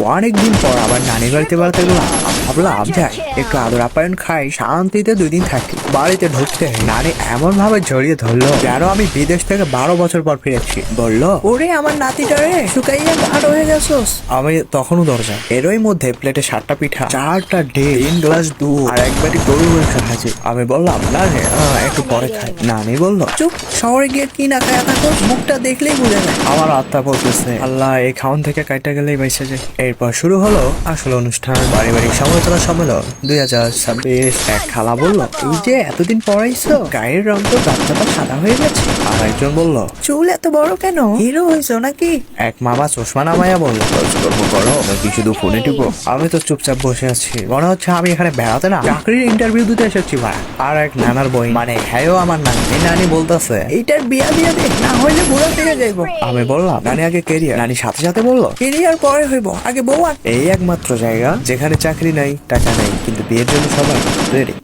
অনেকদিন পর আবার নানির বাড়িতে বেড়াতে গেলাম। ভাবলাম যাই একটু আদর আপ্যায়ন খাই, শান্তিতে 2 দিন থাকি। বাড়িতে ঢুকতে নানি এমন ভাবে জড়িয়ে ধরলো যেন আমি বিদেশ থেকে 12 বছর পর ফিরেছি। বললো, ওরে আমার নাতিটা রে, শুকাইয়া ভালো হয়ে গেছোস। আমি তখনও দরজা। এরই মধ্যে প্লেটে 7টা পিঠা, 4টা ডিম, 3 গ্লাস দুধ আর এক বাটি গরুর মাংস হাজির। আমি বললাম, না রে একটু পরে খাই। নানি বললো, চুপ, শহরে গিয়ে কি না খায় থাকো, মুখটা দেখলেই বুঝে যায়। আমার আত্মা বলতেছে, আল্লাহ এই খাওন থেকে কাইটা গেলেই বাইসে যায়। এরপর শুরু হলো আসল অনুষ্ঠান, পারিবারিক সমালোচনা সম্মেলন 2026। এক খালা বলল, এই যে এতদিন পড়াইছো, গায়ের রং তো গাছটা সাদা হয়ে গেছে। আর একজন বলল, চুল এত বড় কেন, হিরো হয়েছো নাকি? এক মামা চশমা নামাইয়া বলল, কাজকর্ম করো নাকি শুধু ফোনে টিপো? আমি তো চুপচাপ বসে আছি, মনে হচ্ছে আমি এখানে বেড়াতে না চাকরির ইন্টারভিউ দিতে এসেছি ভাই। আর এক নানার বই, মানে হ্যাঁ আমার নানি, এই নানি বলতেছে, এইটার বিয়া দিয়ে দে, না হইলে বুড়া ফিরে যাইবো। আমি বললাম, নানি আগে কেরিয়ার। নানি সাথে সাথে বললো, কেরিয়ার পরে হইব, আগে বউ। এই একমাত্র জায়গা যেখানে চাকরি নাই, টাকা নাই, কিন্তু বিয়ের জন্য সবাই রেডি।